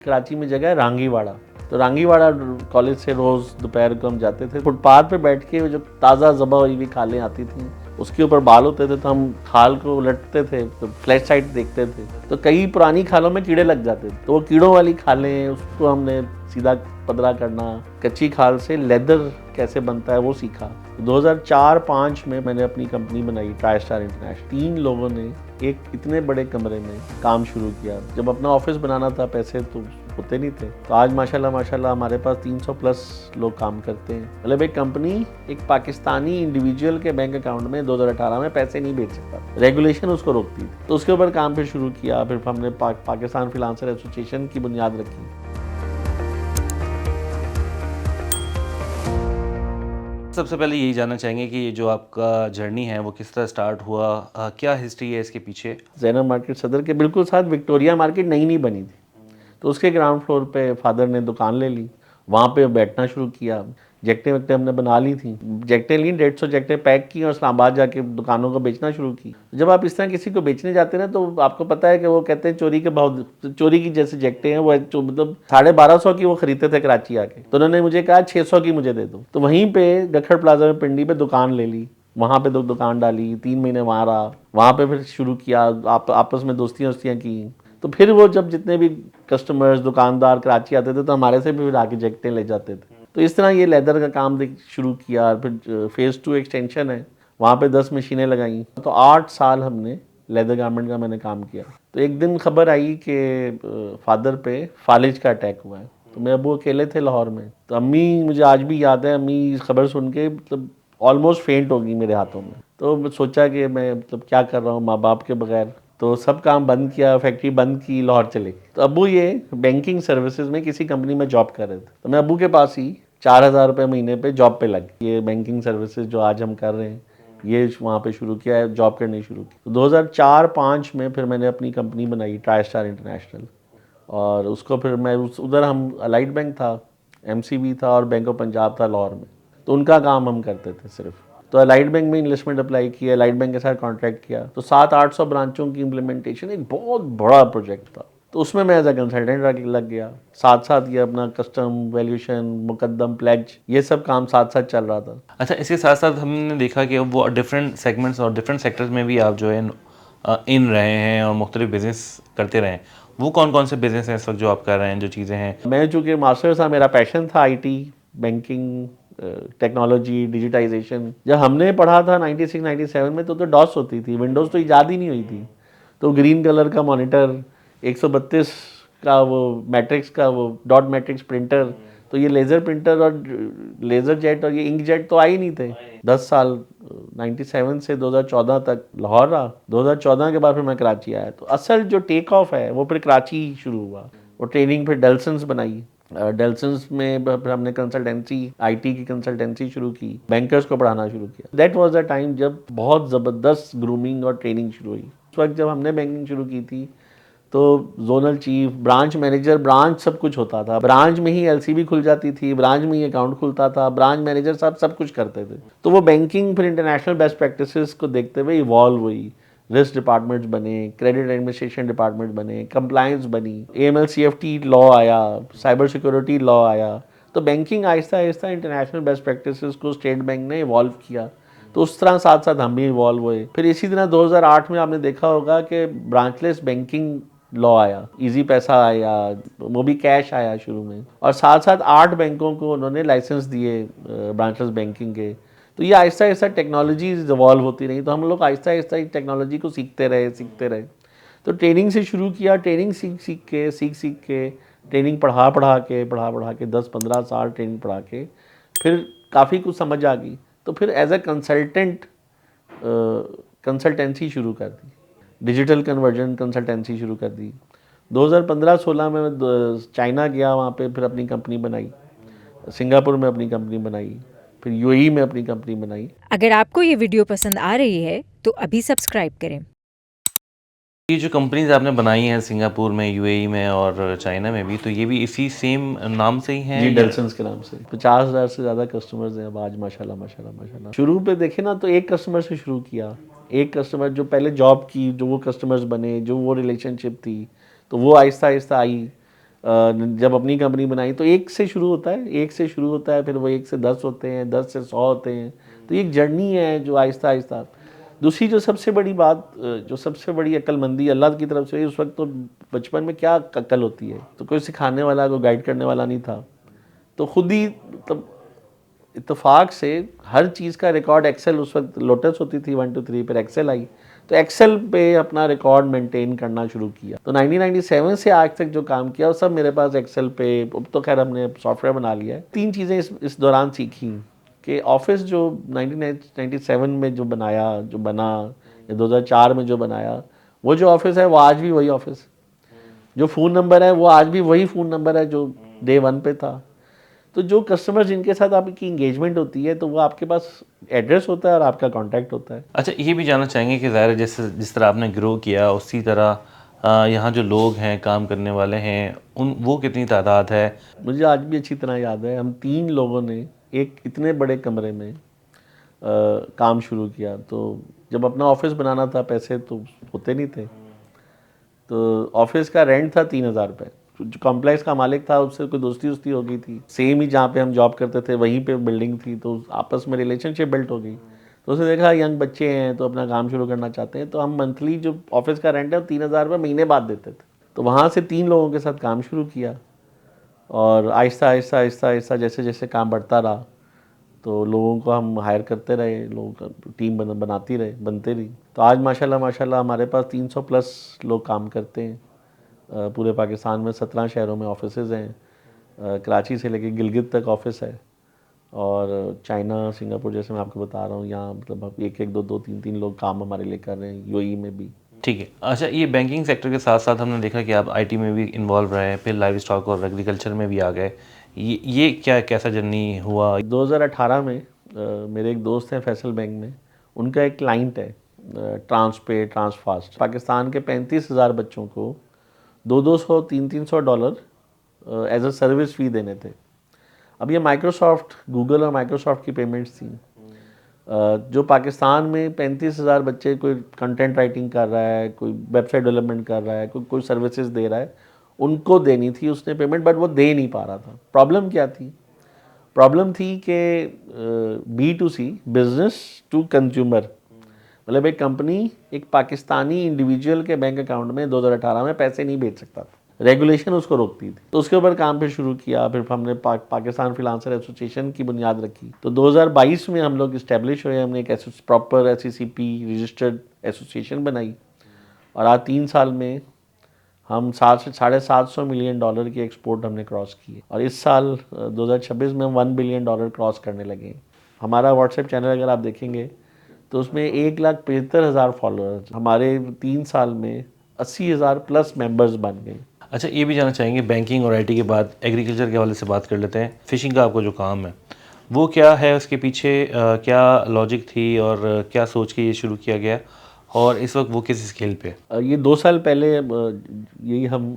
कराची में जगह है रांगीवाड़ा, तो रांगीवाड़ा कॉलेज से रोज़ दोपहर को हम जाते थे। फुटपाथ पे बैठ के जो ताज़ा ज़बा हुई हुई खालें आती थी, उसके ऊपर बाल होते थे, तो हम खाल को उलटते थे तो फ्लैश साइड देखते थे, तो कई पुरानी खालों में कीड़े लग जाते थे। तो वो कीड़ों वाली खालें, उसको हमने सीधा पदरा करना, कच्ची खाल से लेदर कैसे बनता है वो सीखा। 2004-05 में मैंने अपनी कंपनी बनाई ट्राईस्टार इंटरनेशनल। 3 लोगों ने एक इतने बड़े कमरे में काम शुरू किया। जब अपना ऑफिस बनाना था, पैसे तो होते नहीं थे, तो आज माशाल्लाह हमारे पास 300 प्लस लोग काम करते हैं। मतलब एक कंपनी एक पाकिस्तानी इंडिविजुअल के बैंक अकाउंट में 2018 में पैसे नहीं भेज सकता, रेगुलेशन उसको रोकती थी। तो उसके ऊपर काम फिर शुरू किया। फिर हमने पाकिस्तान फ्रीलांसर एसोसिएशन की बुनियाद रखी। सबसे पहले यही जानना चाहेंगे कि ये जो आपका जर्नी है वो किस तरह स्टार्ट हुआ, क्या हिस्ट्री है इसके पीछे? जैनब मार्केट सदर के बिल्कुल साथ विक्टोरिया मार्केट नई बनी थी, तो उसके ग्राउंड फ्लोर पे फादर ने दुकान ले ली, वहाँ पे बैठना शुरू किया। जैकटें वैकटें हमने बना ली थी, जैकटें ली, 150 जैकटें पैक की और इस्लामाबाद जाके दुकानों को बेचना शुरू की। जब आप इस तरह किसी को बेचने जाते हैं ना, तो आपको पता है कि वो कहते हैं चोरी के भाव, चोरी की जैसे जैकटें हैं वो, मतलब 1250 की वो खरीदते थे कराची आके, तो उन्होंने मुझे कहा 600 की मुझे दे दो। तो वहीं पे गखड़ प्लाजा में पिंडी पे दुकान ले ली, वहाँ पे दुकान डाली, 3 महीने वहाँ रहा, वहाँ पे फिर शुरू किया, आपस में दोस्तियाँ की। तो फिर वो जब जितने भी कस्टमर्स दुकानदार कराची आते थे, तो हमारे से भी फिर आके जैकटें ले जाते थे। तो इस तरह ये लेदर का काम शुरू किया। फिर फेज़ 2 एक्सटेंशन है, वहाँ पे 10 मशीनें लगाई। तो 8 साल हमने लेदर गारमेंट का मैंने काम किया। तो एक दिन खबर आई कि फादर पे फालिज का अटैक हुआ है। तो मेरे अबू अकेले थे लाहौर में। तो अम्मी, मुझे आज भी याद है, अम्मी खबर सुन के मतलब ऑलमोस्ट फेंट हो गई मेरे हाथों में। तो सोचा कि मैं मतलब क्या कर रहा हूँ माँ बाप के बगैर। तो सब काम बंद किया, फैक्ट्री बंद की, लाहौर चले। तो अबू ये बैंकिंग सर्विसेज में किसी कंपनी में जॉब कर रहे थे, तो मैं अबू के पास ही 4000 रुपये महीने पे जॉब पे लग। ये बैंकिंग सर्विसेज जो आज हम कर रहे हैं, ये वहाँ पे शुरू किया है, जॉब करनी शुरू की। तो 2004-05 में फिर मैंने अपनी कंपनी बनाई ट्राईस्टार इंटरनेशनल, और उसको फिर मैं उधर हम अलाइड बैंक था, एमसीबी था और बैंक ऑफ पंजाब था लाहौर में, तो उनका काम हम करते थे सिर्फ। तो अलाइड बैंक में इन्वेस्टमेंट अप्लाई किया, अलाइड बैंक के साथ कॉन्ट्रैक्ट किया, तो 700-800 ब्रांचों की इम्प्लीमेंटेशन, एक बहुत बड़ा प्रोजेक्ट था। तो उसमें मैं एज अ कंसल्टेंट लग गया। साथ साथ ये अपना कस्टम वैल्यूएशन, मुकद्दम, प्लेज, ये सब काम साथ साथ चल रहा था। अच्छा, इसके साथ साथ हमने देखा कि वो डिफरेंट सेगमेंट्स और डिफरेंट सेक्टर्स में भी आप जो है इन रहे हैं और मुख्तलिफ बिजनेस करते रहे हैं। वो कौन कौन से बिजनेस हैं इस वक्त जो आप कर रहे हैं, जो चीज़ें हैं? मैं चूँकि मास्टर्स था, मेरा पैशन था आईटी, बैंकिंग, टेक्नोलॉजी, डिजिटाइजेशन। जब हमने पढ़ा था 96-97 में, तो डॉस होती थी, विंडोज़ तो ईजाद ही नहीं हुई थी। तो ग्रीन कलर का मॉनिटर, 132 का वो मैट्रिक्स का वो डॉट मैट्रिक्स प्रिंटर, तो ये लेज़र प्रिंटर और लेज़र जेट और ये इंक जेट तो आए ही नहीं थे। 10 साल 97 से 2014 तक लाहौर रहा। 2014 के बाद फिर मैं कराची आया। तो असल जो टेक ऑफ है वो फिर कराची शुरू हुआ। वो ट्रेनिंग फिर डेल्सन्स बनाई, डेल्सन्स में फिर हमने कंसल्टेंसी, आईटी की कंसल्टेंसी शुरू की, बैंकर्स को पढ़ाना शुरू किया। दैट वाज द टाइम जब बहुत ज़बरदस्त ग्रूमिंग और ट्रेनिंग शुरू हुई। उस वक्त जब हमने बैंकिंग शुरू की थी, तो zonal chief, branch manager, branch सब कुछ होता था। ब्रांच में ही एलसीबी खुल जाती थी, ब्रांच में ही अकाउंट खुलता था, ब्रांच मैनेजर साहब सब कुछ करते थे। तो वो बैंकिंग फिर इंटरनेशनल बेस्ट प्रैक्टिसेस को देखते हुए इवॉल्व हुई। रिस्क डिपार्टमेंट्स बने, क्रेडिट एडमिनिस्ट्रेशन डिपार्टमेंट बने, कंप्लायंस बनी, एएमएल सीएफटी लॉ आया, साइबर सिक्योरिटी लॉ आया। तो banking Aahista Aahista international best practices को स्टेट बैंक ने इवॉल्व किया। तो उस तरह साथ साथ हम भी इवॉल्व हुए। फिर इसी तरह 2008 में आपने देखा होगा कि ब्रांचलेस बैंकिंग लॉ आया, इजी पैसा आया, वो भी कैश आया शुरू में, और साथ साथ 8 बैंकों को उन्होंने लाइसेंस दिए ब्रांचलेस बैंकिंग के। तो ये आहिस्ता आहिस्ता टेक्नोलॉजी इवॉल्व होती रही, तो हम लोग आहिस्ता आहिस्ता टेक्नोलॉजी को सीखते रहे। तो ट्रेनिंग से शुरू किया, ट्रेनिंग सीख के ट्रेनिंग पढ़ा के 10-15 साल ट्रेनिंग पढ़ा के फिर काफ़ी कुछ समझ आ गई। तो फिर एज ए कंसल्टेंट कंसल्टेंसी शुरू कर दी, डिजिटल कन्वर्जन कंसल्टेंसी शुरू कर दी। 2015-16 में मैं चाइना गया, वहाँ पे फिर अपनी कंपनी बनाई, सिंगापुर में अपनी कंपनी बनाई, फिर यूएई में अपनी कंपनी बनाई। अगर आपको ये वीडियो पसंद आ रही है तो अभी सब्सक्राइब करें। ये जो कंपनीज आपने बनाई हैं सिंगापुर में, यूएई में और चाइना में भी, तो ये भी इसी सेम नाम से ही हैं? जी, डेल्सन्स के नाम से 50,000 से ज़्यादा कस्टमर्स हैं अब आज, माशाल्लाह। शुरू पे देखे ना, तो एक कस्टमर से शुरू किया। एक कस्टमर जो पहले जॉब की, जो वो कस्टमर्स बने, जो वो रिलेशनशिप थी, तो वो आहिस्ता आहिस्ता आई। जब अपनी कंपनी बनाई तो 1 से शुरू होता है, 1 से शुरू होता है, फिर वो 1 से 10 होते हैं, 10 से 100 होते हैं। तो ये एक जर्नी है जो आहिस्ता आहिस्ता। दूसरी जो सबसे बड़ी बात, जो सबसे बड़ी अक्लमंदी अल्लाह की तरफ से, उस वक्त तो बचपन में क्या अक्ल होती है, तो कोई सिखाने वाला, कोई गाइड करने वाला नहीं था, तो खुद ही मतलब इत्तेफाक से हर चीज़ का रिकॉर्ड एक्सेल, उस वक्त लोटस होती थी 1 2 3 पर एक्सेल आई, तो एक्सेल पे अपना रिकॉर्ड मेंटेन करना शुरू किया। तो 1997 से आज तक जो काम किया वो सब मेरे पास एक्सेल पे। अब तो खैर हमने सॉफ्टवेयर बना लिया है। 3 चीज़ें इस दौरान सीखी कि ऑफिस जो 1997 में जो बनाया, जो बना, या 2004 में जो बनाया, वो जो ऑफिस है वो आज भी वही ऑफिस। जो फ़ोन नंबर है वो आज भी वही फ़ोन नंबर है जो डे 1 पे था। तो जो कस्टमर जिनके साथ आपकी इंगेजमेंट होती है, तो वो आपके पास एड्रेस होता है और आपका कॉन्टैक्ट होता है। अच्छा, ये भी जानना चाहेंगे कि ज़ाहिर है जिस तरह आपने ग्रो किया उसी तरह यहाँ जो लोग हैं, काम करने वाले हैं, वो कितनी तादाद है? मुझे आज भी अच्छी तरह याद है, हम 3 लोगों ने एक इतने बड़े कमरे में काम शुरू किया। तो जब अपना ऑफिस बनाना था, पैसे तो होते नहीं थे, तो ऑफिस का रेंट था 3,000 रुपये। जो कॉम्प्लेक्स का मालिक था उससे कोई दोस्ती वोस्ती हो गई थी, सेम ही जहाँ पे हम जॉब करते थे वहीं पे बिल्डिंग थी, तो आपस में रिलेशनशिप बिल्ट हो गई। तो उसने देखा यंग बच्चे हैं तो अपना काम शुरू करना चाहते हैं, तो हम मंथली जो ऑफिस का रेंट है वो 3,000 रुपये महीने बाद देते थे। तो वहाँ से 3 लोगों के साथ काम शुरू किया, और आहिस्ता आहिस्ता आहिस्ता आहिस्ता जैसे जैसे काम बढ़ता रहा, तो लोगों को हम हायर करते रहे, लोगों का टीम बनाती रहे, बनते रही। तो आज माशाल्लाह माशाल्लाह हमारे पास 300 प्लस लोग काम करते हैं। पूरे पाकिस्तान में 17 शहरों में ऑफिसेज़ हैं। कराची से लेके गिलगित तक ऑफिस है, और चाइना, सिंगापुर, जैसे मैं आपको बता रहा हूँ, यहाँ मतलब एक एक दो दो तीन तीन लोग काम हमारे लिए कर रहे हैं, यूएई में भी। ठीक है। अच्छा, ये बैंकिंग सेक्टर के साथ साथ हमने देखा कि आप आईटी में भी इन्वॉल्व रहे, फिर लाइव स्टॉक और एग्रीकल्चर में भी आ गए। ये क्या कैसा जर्नी हुआ? 2018 में मेरे एक दोस्त हैं फैसल बैंक में, उनका एक क्लाइंट है ट्रांसपे, ट्रांसफास्ट। पाकिस्तान के 35,000 बच्चों को 200-200, $300 एज अ सर्विस फ़ी देने थे। अब ये माइक्रोसॉफ्ट, गूगल और माइक्रोसॉफ्ट की पेमेंट्स थी। जो पाकिस्तान में 35,000 बच्चे, कोई कंटेंट राइटिंग कर रहा है, कोई वेबसाइट डेवलपमेंट कर रहा है, कोई सर्विसेज दे रहा है, उनको देनी थी उसने पेमेंट, बट वो दे नहीं पा रहा था। प्रॉब्लम क्या थी? प्रॉब्लम थी कि B2C, बिजनेस टू कंज्यूमर, मतलब एक कंपनी एक पाकिस्तानी इंडिविजुअल के बैंक अकाउंट में 2018 में पैसे नहीं भेज सकता था, रेगुलेशन उसको रोकती थी। तो उसके ऊपर काम फिर शुरू किया, फिर हमने पाकिस्तान फ्रीलांसर एसोसिएशन की बुनियाद रखी। तो 2022 में हम लोग इस्टेब्लिश हुए, हमने एक प्रॉपर SECP रजिस्टर्ड एसोसिएशन बनाई, और आज 3 साल में हम 7 से $750 मिलियन की एक्सपोर्ट हमने क्रॉस की है, और इस साल 2026 में हम $1 बिलियन क्रॉस करने लगे हैं। हमारा व्हाट्सएप चैनल अगर आप देखेंगे तो उसमें 1,75,000 फॉलोअर्स, हमारे 3 साल में 80,000 प्लस मेंबर्स बन गए। अच्छा, ये भी जानना चाहेंगे, बैंकिंग और आईटी के बाद एग्रीकल्चर के हवाले से बात कर लेते हैं। फ़िशिंग का आपको जो काम है वो क्या है, उसके पीछे क्या लॉजिक थी और क्या सोच के ये शुरू किया गया, और इस वक्त वो किस स्केल पे है? ये 2 साल पहले यही हम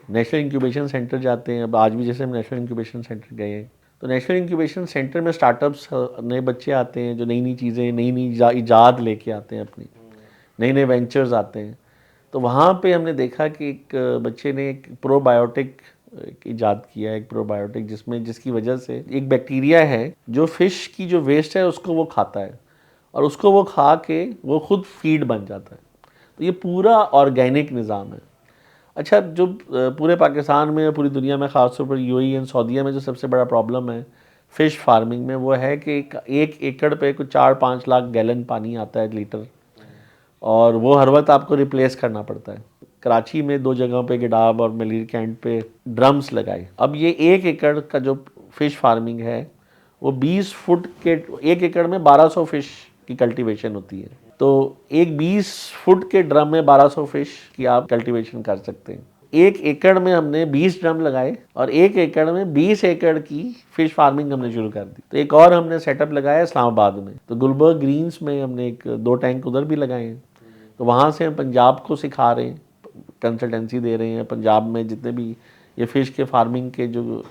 नेशनल इंक्यूबेशन सेंटर जाते हैं। अब आज भी जैसे हम नेशनल इंक्यूबेशन सेंटर गए हैं, तो नेशनल इंक्यूबेशन सेंटर में स्टार्टअप्स, नए बच्चे आते हैं जो नई नई चीज़ें, नई नई इजाद लेके आते हैं, अपनी नए नए वेंचर्स आते हैं। तो वहाँ पे हमने देखा कि एक बच्चे ने एक प्रोबायोटिक इजाद किया है, एक प्रोबायोटिक जिसकी वजह से एक बैक्टीरिया है जो फ़िश की जो वेस्ट है उसको वो खाता है, और उसको वो खा के वो खुद फीड बन जाता है। तो ये पूरा ऑर्गेनिक निज़ाम है। अच्छा, जो पूरे पाकिस्तान में, पूरी दुनिया में, ख़ासतौर पर यूएई एंड सऊदीया में जो सबसे बड़ा प्रॉब्लम है फ़िश फार्मिंग में, वो है कि एक एकड़ पे कुछ 4-5 लाख गैलन पानी आता है, लीटर, और वो हर वक्त आपको रिप्लेस करना पड़ता है। कराची में 2 जगहों पे, गिडाब और मलीर कैंट पे, ड्रम्स लगाए। अब ये 1 एकड़ का जो फ़िश फार्मिंग है वो 20 फुट के, 1 एकड़ में 1200 फ़िश की कल्टीवेशन होती है। तो एक 20 फुट के ड्रम में 1200 फ़िश की आप कल्टीवेशन कर सकते हैं। 1 एकड़ में हमने 20 ड्रम लगाए, और 1 एकड़ में 20 एकड़ की फ़िश फार्मिंग हमने शुरू कर दी। तो एक और हमने सेटअप लगाया इस्लामाबाद में, तो गुलबर्ग ग्रीन्स में हमने एक 2 टैंक उधर भी लगाए हैं। तो वहाँ से हम पंजाब को सिखा रहे हैं, कंसल्टेंसी दे रहे हैं। पंजाब में जितने भी ये फ़िश के फार्मिंग के जो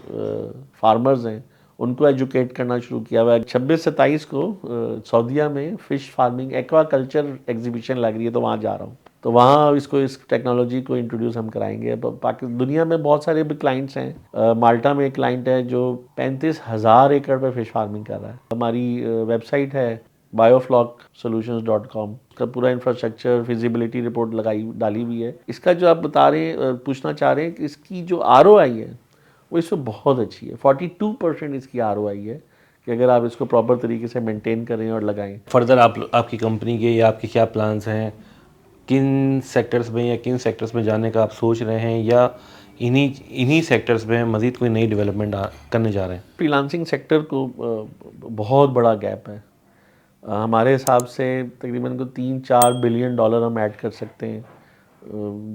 फार्मर्स हैं उनको एजुकेट करना शुरू किया हुआ है। 26-27 को सऊदीया में फ़िश फार्मिंग एक्वाकल्चर एग्जीबिशन लग रही है, तो वहाँ जा रहा हूँ। तो वहाँ इसको इस टेक्नोलॉजी को इंट्रोड्यूस हम कराएंगे। दुनिया में बहुत सारे भी क्लाइंट्स हैं। माल्टा में एक क्लाइंट है जो 35,000 एकड़ पे फिश फार्मिंग कर रहा है। हमारी वेबसाइट है bioflocksolutions.com, उसका पूरा इंफ्रास्ट्रक्चर फिजिबिलिटी रिपोर्ट डाली हुई है। इसका जो आप बता रहे हैं, पूछना चाह रहे हैं कि इसकी जो ROI है वो इसमें बहुत अच्छी है। 42% इसकी ROI है कि अगर आप इसको प्रॉपर तरीके से मेंटेन करें और लगाएं। फर्दर आपकी कंपनी के या आपके क्या प्लान्स हैं, किन सेक्टर्स में या किन सेक्टर्स में जाने का आप सोच रहे हैं, या इन्हीं सेक्टर्स में मज़ीद कोई नई डेवलपमेंट करने जा रहे हैं? फ्रीलांसिंग सेक्टर को बहुत बड़ा गैप है। हमारे हिसाब से तकरीबन को 3-4 बिलियन डॉलर हम ऐड कर सकते हैं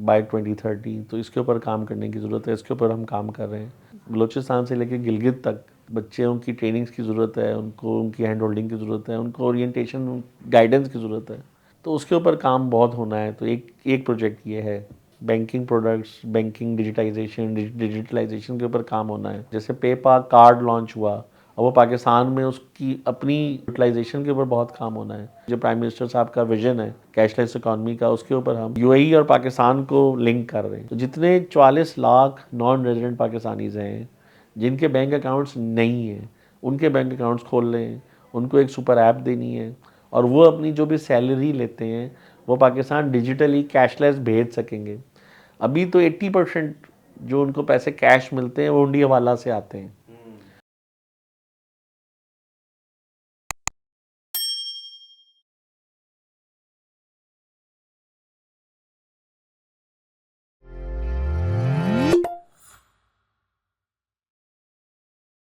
बाय 2030। तो इसके ऊपर काम करने की ज़रूरत है, इसके ऊपर हम काम कर रहे हैं। बलूचिस्तान से लेकर गिलगित तक बच्चों की ट्रेनिंग्स की ज़रूरत है, उनको उनकी हैंड होल्डिंग की ज़रूरत है, उनको ओरिएंटेशन गाइडेंस की ज़रूरत है। तो उसके ऊपर काम बहुत होना है। तो एक प्रोजेक्ट ये है, बैंकिंग प्रोडक्ट्स, बैंकिंग डिजिटलाइजेशन के ऊपर काम होना है। जैसे पेपा कार्ड लॉन्च हुआ और वो पाकिस्तान में उसकी अपनी यूटिलाइजेशन के ऊपर बहुत काम होना है। जो प्राइम मिनिस्टर साहब का विजन है कैशलेस इकॉनमी का, उसके ऊपर हम UAE और पाकिस्तान को लिंक कर रहे हैं। तो जितने 44 लाख नॉन रेजिडेंट पाकिस्तानीज़ हैं जिनके बैंक अकाउंट्स नहीं हैं, उनके बैंक अकाउंट्स खोल लें, उनको एक सुपर ऐप देनी है और वो अपनी जो भी सैलरी लेते हैं वो पाकिस्तान डिजिटली कैशलेस भेज सकेंगे। अभी तो 80% जो उनको पैसे कैश मिलते हैं वो हुंडी हवाला से आते हैं।